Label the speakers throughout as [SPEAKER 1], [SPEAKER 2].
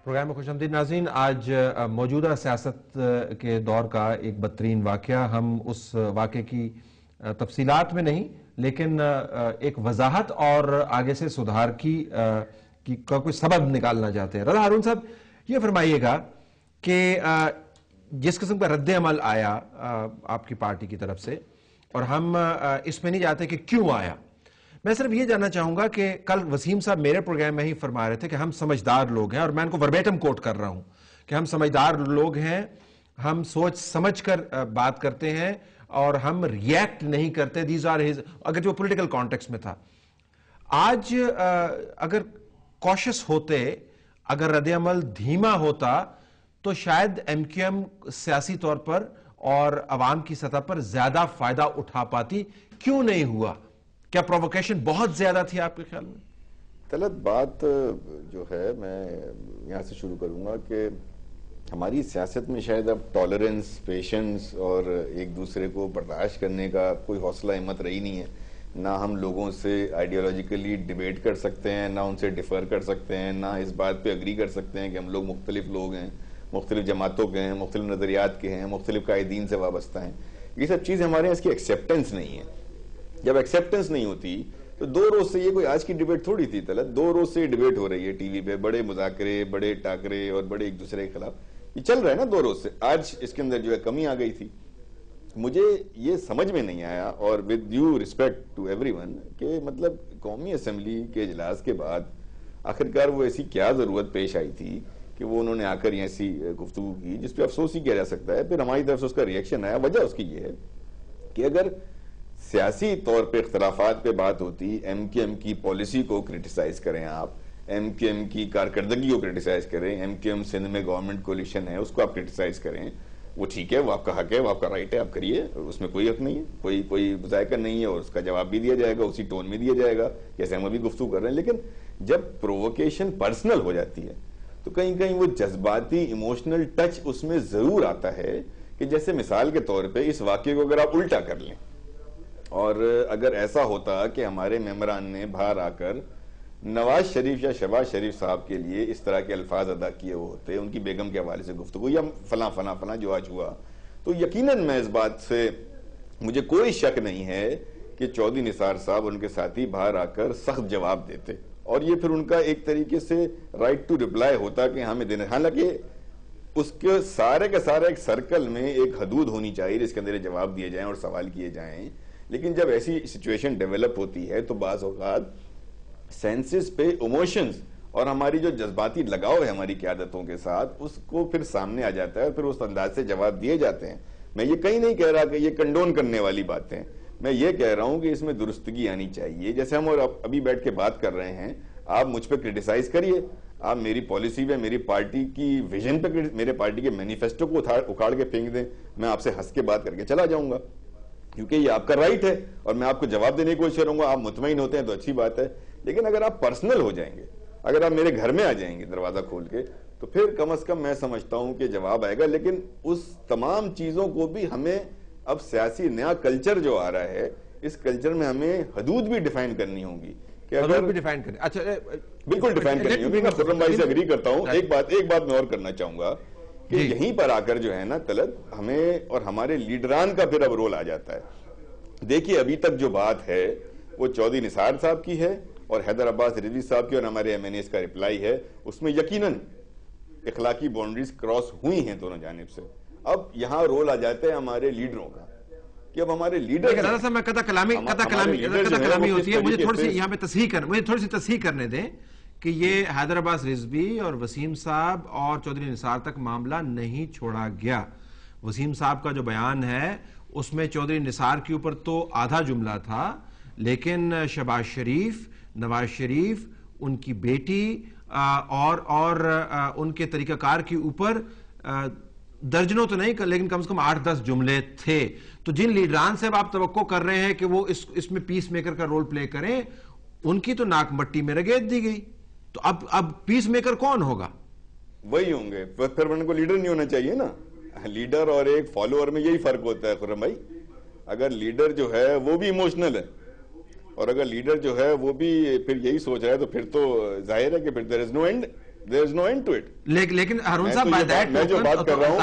[SPEAKER 1] Programme میں خوش آمدید ناظرین. آج موجودہ سیاست کے دور کا ایک بدترین واقعہ, ہم اس واقعے کی تفصیلات میں نہیں لیکن ایک وضاحت اور آگے سے سدھار کی کوئی سبب نکالنا چاہتے ہیں. رضا ہارون صاحب, یہ فرمائیے گا کہ جس قسم کا رد عمل آیا آپ کی پارٹی کی طرف سے, اور ہم اس میں نہیں جاتے کہ کیوں آیا, میں صرف یہ جاننا چاہوں گا کہ کل وسیم صاحب میرے پروگرام میں ہی فرما رہے تھے کہ ہم سمجھدار لوگ ہیں, اور میں ان کو وربیٹم کوٹ کر رہا ہوں کہ ہم سمجھدار لوگ ہیں, ہم سوچ سمجھ کر بات کرتے ہیں اور ہم ریئیکٹ نہیں کرتے. دیز آر ہز, اگر جو پولیٹیکل کانٹیکس میں تھا. آج اگر کوشش ہوتے, اگر رد عمل دھیما ہوتا تو شاید ایم کیو ایم سیاسی طور پر اور عوام کی سطح پر زیادہ فائدہ اٹھا پاتی. کیوں نہیں ہوا؟ کیا پرووکیشن بہت زیادہ تھی آپ کے خیال میں؟
[SPEAKER 2] طلعت, بات جو ہے میں یہاں سے شروع کروں گا کہ ہماری سیاست میں شاید اب ٹالرنس, پیشنس اور ایک دوسرے کو برداشت کرنے کا کوئی حوصلہ ہمت رہی نہیں ہے. نہ ہم لوگوں سے آئیڈیالوجیکلی ڈیبیٹ کر سکتے ہیں, نہ ان سے ڈیفر کر سکتے ہیں, نہ اس بات پہ اگری کر سکتے ہیں کہ ہم لوگ مختلف لوگ ہیں, مختلف جماعتوں کے ہیں, مختلف نظریات کے ہیں, مختلف قائدین سے وابستہ ہیں. یہ سب چیزیں ہمارے یہاں اس کی ایکسیپٹنس نہیں ہے. جب ایکسیپٹنس نہیں ہوتی تو 2 روز سے, یہ کوئی آج کی ڈیبیٹ تھوڑی تھی طلعت, 2 روز سے یہ ڈیبیٹ ہو رہی ہے ٹی وی پہ, بڑے مذاکرے, بڑے ٹاکرے اور بڑے ایک دوسرے کے خلاف, یہ چل رہا ہے نا 2 روز سے. آج اس کے اندر جو ہے کمی آ گئی تھی. مجھے یہ سمجھ میں نہیں آیا, اور with due respect to everyone, کہ مطلب قومی اسمبلی کے اجلاس کے بعد آخرکار وہ ایسی کیا ضرورت پیش آئی تھی کہ وہ انہوں نے آ کر ایسی گفتگو کی جس پہ افسوس ہی کیا جا سکتا ہے. پھر ہماری طرف سے اس کا ریئیکشن آیا. وجہ اس کی یہ ہے کہ اگر سیاسی طور پہ اختلافات پہ بات ہوتی, ایم کیو ایم کی پالیسی کو کرٹیسائز کریں آپ, ایم کیو ایم کی کارکردگی کو کرٹیسائز کریں, ایم کیو ایم سندھ میں گورنمنٹ کولیشن ہے اس کو آپ کرٹیسائز کریں, وہ ٹھیک ہے, وہ آپ کا حق ہے, وہ آپ کا رائٹ ہے, آپ کریے, اس میں کوئی حق نہیں ہے, کوئی ذائقہ نہیں ہے, اور اس کا جواب بھی دیا جائے گا, اسی ٹون میں دیا جائے گا جیسے ہم ابھی گفتگو کر رہے ہیں. لیکن جب پرووکیشن پرسنل ہو جاتی ہے تو کہیں کہیں وہ جذباتی ایموشنل ٹچ اس میں ضرور آتا ہے, کہ جیسے مثال کے طور پہ اس واقعے کو اگر آپ الٹا کر لیں, اور اگر ایسا ہوتا کہ ہمارے ممبران نے باہر آ کر نواز شریف یا شہباز شریف صاحب کے لیے اس طرح کے الفاظ ادا کیے ہوتے, ان کی بیگم کے حوالے سے گفتگو یا فلاں فلاں فلاں جو آج ہوا, تو یقیناً میں اس بات سے, مجھے کوئی شک نہیں ہے کہ چودھری نثار صاحب ان کے ساتھی باہر آ کر سخت جواب دیتے, اور یہ پھر ان کا ایک طریقے سے رائٹ ٹو ریپلائی ہوتا کہ ہمیں دینا. حالانکہ اس کے سارے کا سارا ایک سرکل میں ایک حدود ہونی چاہیے جس کے اندر جواب دیے جائیں اور سوال کیے جائیں. لیکن جب ایسی سچویشن ڈیولپ ہوتی ہے تو بعض اوقات سینسز پہ ایموشنز اور ہماری جو جذباتی لگاؤ ہے ہماری قیادتوں کے ساتھ, اس کو پھر سامنے آ جاتا ہے, اور پھر اس انداز سے جواب دیے جاتے ہیں. میں یہ کہیں نہیں کہہ رہا کہ یہ کنڈون کرنے والی باتیں, میں یہ کہہ رہا ہوں کہ اس میں درستگی آنی چاہیے. جیسے ہم اور ابھی بیٹھ کے بات کر رہے ہیں, آپ مجھ پہ کرٹیسائز کریے, آپ میری پالیسی پہ, میری پارٹی کی ویژن پہ, میرے پارٹی کے مینیفیسٹو کو اکھاڑ کے پھینک دیں, میں آپ سے ہنس کے بات کر کے چلا جاؤں گا, کیونکہ یہ آپ کا رائٹ ہے, اور میں آپ کو جواب دینے کی کوشش کروں گا. آپ مطمئن ہوتے ہیں تو اچھی بات ہے, لیکن اگر آپ پرسنل ہو جائیں گے, اگر آپ میرے گھر میں آ جائیں گے دروازہ کھول کے, تو پھر کم از کم میں سمجھتا ہوں کہ جواب آئے گا. لیکن اس تمام چیزوں کو بھی ہمیں اب سیاسی نیا کلچر جو آ رہا ہے, اس کلچر میں ہمیں حدود بھی ڈیفائن کرنی ہوگی.
[SPEAKER 1] اچھا,
[SPEAKER 2] بالکل ڈیفائن کرنی ہوگی. میں خرم بھائی سے اگری کرتا ہوں. ایک بات میں اور کرنا چاہوں گا کہ یہیں پر آ کر جو ہے نا طلعت, ہمیں اور ہمارے لیڈران کا پھر اب رول آ جاتا ہے. دیکھیے ابھی تک جو بات ہے وہ چودھری نثار صاحب کی ہے اور حیدر عباس رضوی صاحب کی, اور ہمارے ایم این ایز کا رپلائی ہے. اس میں یقیناً اخلاقی باؤنڈریز کراس ہوئی ہیں دونوں جانب سے. اب یہاں رول آ جاتا ہے ہمارے لیڈروں کا, کہ اب ہمارے لیڈر
[SPEAKER 1] میں قطع کلامی ہوتی ہے. مجھے تھوڑی سی یہاں پہ تصحیح کرنے دیں کہ یہ حیدر عباس رضوی اور وسیم صاحب اور چودھری نثار تک معاملہ نہیں چھوڑا گیا. وسیم صاحب کا جو بیان ہے اس میں چودھری نثار کے اوپر تو آدھا جملہ تھا, لیکن شہباز شریف, نواز شریف, ان کی بیٹی اور ان کے طریقہ کار کے اوپر درجنوں تو نہیں لیکن کم سے کم 8-10 جملے تھے. تو جن لیڈران سے آپ توقع کر رہے ہیں کہ وہ اس میں پیس میکر کا رول پلے کریں, ان کی تو ناک مٹی میں رگیت دی گئی. تو اب پیس میکر کون ہوگا؟
[SPEAKER 2] وہی ہوں گے. پھر ان کو لیڈر نہیں ہونا چاہیے نا. لیڈر اور ایک فالوور میں یہی فرق ہوتا ہے خرم بھائی. اگر لیڈر جو ہے وہ بھی ایموشنل ہے, اور اگر لیڈر جو ہے وہ بھی پھر یہی سوچ رہا ہے, تو پھر تو ظاہر ہے کہ پھر there is no end. there is no end to it.
[SPEAKER 1] لیکن ہارون صاحب
[SPEAKER 2] میں جو بات کر رہا ہوں,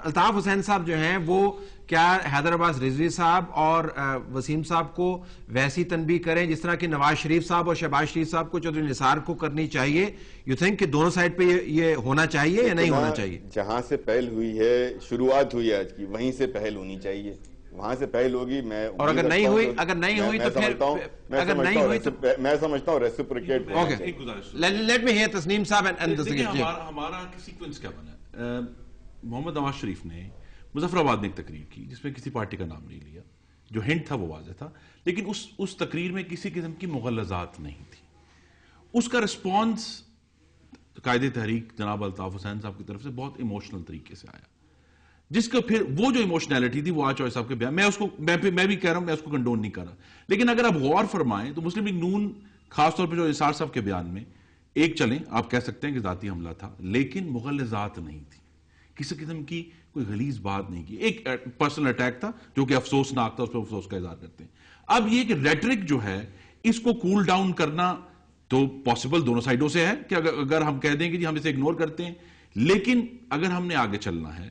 [SPEAKER 1] الطاف حسین صاحب جو ہیں وہ کیا حیدر عباس رضوی صاحب اور وسیم صاحب کو ویسی تنبیہ کریں جس طرح کہ نواز شریف صاحب اور شہباز شریف صاحب کو چودھری نثار کو کرنی چاہیے؟ یو تھنک کہ دونوں سائڈ پہ یہ ہونا چاہیے یا نہیں ہونا چاہیے؟
[SPEAKER 2] جہاں سے پہل ہوئی ہے, شروعات ہوئی ہے آج کی, وہیں سے پہل ہونی چاہیے, وہاں سے پہل ہوگی. میں
[SPEAKER 1] اور اگر نہیں ہوئی تو پھر
[SPEAKER 2] میں سمجھتا ہوں ریسپریکیٹ.
[SPEAKER 1] لیٹ می ہیئر تسنیم صاحب اینڈ
[SPEAKER 3] ہمارا سیکوینس کیا بنا. محمد نواز شریف نے مظفر آباد میں ایک تقریر کی جس میں کسی پارٹی کا نام نہیں لیا, جو ہنٹ تھا وہ واضح تھا, لیکن اس تقریر میں کسی قسم کی مغلظات نہیں تھی. اس کا رسپانس قائد تحریک جناب الطاف حسین صاحب کی طرف سے بہت ایموشنل طریقے سے آیا, جس کا پھر وہ جو ایموشنلٹی تھی وہ آج چوہے صاحب کے بیان, میں بھی کہہ رہا ہوں, میں اس کو کنڈون نہیں کر رہا, لیکن اگر آپ غور فرمائیں تو مسلم لیگ نون خاص طور پہ جو نثار صاحب کے بیان میں ایک چلیں آپ کہہ سکتے ہیں کہ ذاتی حملہ تھا, لیکن مغلظات نہیں تھی, کسی قسم کی کوئی غلیظ بات نہیں کی. ایک پرسنل اٹیک تھا جو کہ افسوسناک تھا, اس پہ افسوس کا اظہار کرتے ہیں. اب یہ کہ ریٹرک جو ہے اس کو کول ڈاؤن کرنا تو پاسبل دونوں سائڈوں سے ہے کہ اگر ہم کہہ دیں کہ جی ہم اسے اگنور کرتے ہیں, لیکن اگر ہم نے آگے چلنا ہے,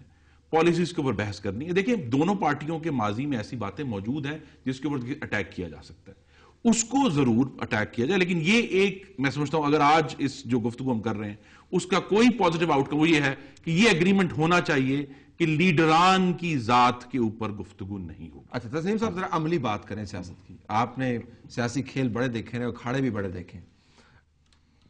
[SPEAKER 3] پالیسیز کے اوپر بحث کرنی ہے. دیکھیں دونوں پارٹیوں کے ماضی میں ایسی باتیں موجود ہیں جس کے اوپر اٹیک کیا جا سکتا ہے, اس کو ضرور اٹیک کیا جائے, لیکن یہ ایک میں سمجھتا ہوں اگر آج اس جو گفتگو ہم کر رہے ہیں اس کا کوئی پازیٹیو آؤٹ کم وہ یہ ہے کہ یہ اگریمنٹ ہونا چاہیے کہ لیڈران کی ذات کے اوپر گفتگو نہیں ہو.
[SPEAKER 1] اچھا تسنیم صاحب ذرا عملی بات کریں سیاست کی. آپ نے سیاسی کھیل بڑے دیکھے ہیں, اکھاڑے بھی بڑے دیکھے ہیں,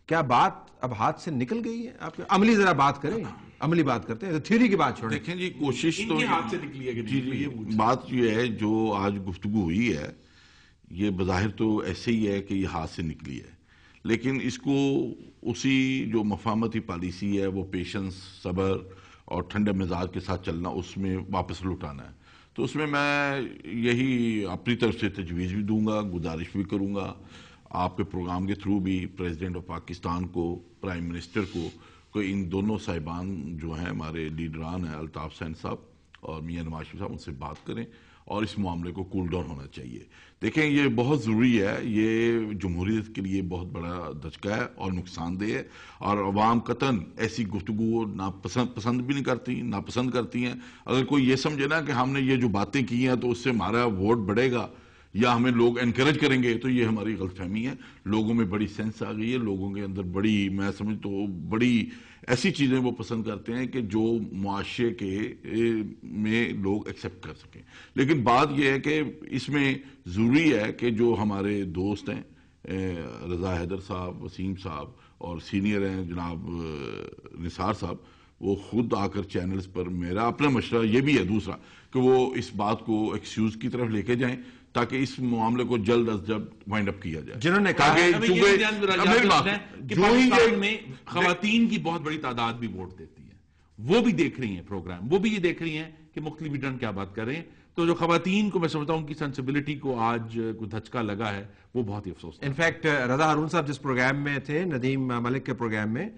[SPEAKER 1] کیا بات اب ہاتھ سے نکل گئی ہے؟ آپ عملی ذرا بات کریں, عملی بات کرتے ہیں, تھیوری کی بات چھوڑیں.
[SPEAKER 4] دیکھیں جی کوشش تو
[SPEAKER 3] ہاتھ سے نکلی ہے کہ
[SPEAKER 4] جی بات یہ ہے جو آج گفتگو ہوئی ہے یہ بظاہر تو ایسے ہی ہے کہ یہ ہاتھ سے نکلی ہے, لیکن اس کو اسی جو مفاہمتی پالیسی ہے وہ پیشنس, صبر اور ٹھنڈے مزاج کے ساتھ چلنا, اس میں واپس لوٹانا ہے. تو اس میں یہی اپنی طرف سے تجویز بھی دوں گا, گزارش بھی کروں گا آپ کے پروگرام کے تھرو بھی پریزیڈنٹ آف پاکستان کو, پرائم منسٹر کو, کہ ان دونوں صاحبان جو ہیں ہمارے لیڈران ہیں الطاف حسین صاحب اور میاں نواز شریف صاحب, ان سے بات کریں اور اس معاملے کو کول ڈاؤن ہونا چاہیے. دیکھیں یہ بہت ضروری ہے, یہ جمہوریت کے لیے بہت بڑا دھچکا ہے اور نقصان دہ ہے, اور عوام قطعاً ایسی گفتگو پسند بھی نہیں کرتی, ناپسند کرتی ہیں. اگر کوئی یہ سمجھے نا کہ ہم نے یہ جو باتیں کی ہیں تو اس سے ہمارا ووٹ بڑھے گا یا ہمیں لوگ انکریج کریں گے, تو یہ ہماری غلط فہمی ہے. لوگوں میں بڑی سینس آ گئی ہے, لوگوں کے اندر بڑی, میں سمجھتا ہوں بڑی ایسی چیزیں وہ پسند کرتے ہیں کہ جو معاشرے کے میں لوگ ایکسیپٹ کر سکیں. لیکن بات یہ ہے کہ اس میں ضروری ہے کہ جو ہمارے دوست ہیں رضا حیدر صاحب, وسیم صاحب, اور سینئر ہیں جناب نثار صاحب, وہ خود آ کر چینلز پر, میرا اپنا مشورہ یہ بھی ہے دوسرا کہ وہ اس بات کو ایکسکیوز کی طرف لے کے جائیں تاکہ اس معاملے کو جلد از جلد وائنڈ اپ کیا جائے.
[SPEAKER 1] جنہوں نے کہا
[SPEAKER 3] کہ پاکستان میں خواتین کی بہت بڑی تعداد بھی ووٹ دیتی ہے, وہ بھی دیکھ رہی ہیں پروگرام, وہ بھی یہ دیکھ رہی ہیں کہ مختلف لیڈران کیا بات کر رہے ہیں. تو جو خواتین کو میں سمجھتا ہوں کی سینسیبلٹی کو آج کوئی دھچکا لگا ہے, وہ بہت ہی افسوس.
[SPEAKER 1] انفیکٹ رضا ہارون صاحب جس پروگرام میں تھے, ندیم ملک کے پروگرام میں,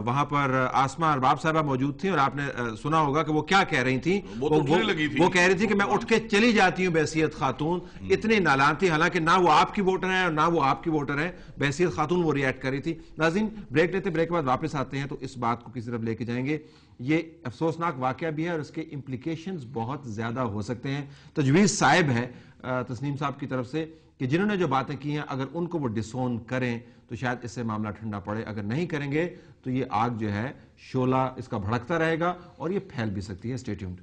[SPEAKER 1] وہاں پر آسما ارباب صاحبہ موجود تھی اور آپ نے سنا ہوگا کہ وہ کیا کہہ رہی تھیں. وہ کہہ رہی تھی کہ میں اٹھ کے چلی جاتی ہوں بحیثیت خاتون, اتنی نالان تھی, حالانکہ نہ وہ آپ کی ووٹر ہیں اور نہ وہ آپ کی ووٹر ہیں, بحیثیت خاتون وہ ریئیکٹ کر رہی تھی. ناظرین بریک لیتے, بریک کے بعد واپس آتے ہیں تو اس بات کو کسی طرف لے کے جائیں گے. یہ افسوسناک واقعہ بھی ہے اور اس کے امپلیکیشنز بہت زیادہ ہو سکتے ہیں. تجویز صائب ہے تسنیم صاحب کی طرف سے کہ جنہوں نے جو باتیں کی ہیں اگر ان کو وہ ڈسون کریں تو شاید اس سے معاملہ ٹھنڈا پڑے, اگر نہیں کریں گے تو یہ آگ جو ہے شعلہ اس کا بھڑکتا رہے گا اور یہ پھیل بھی سکتی ہے. Stay tuned.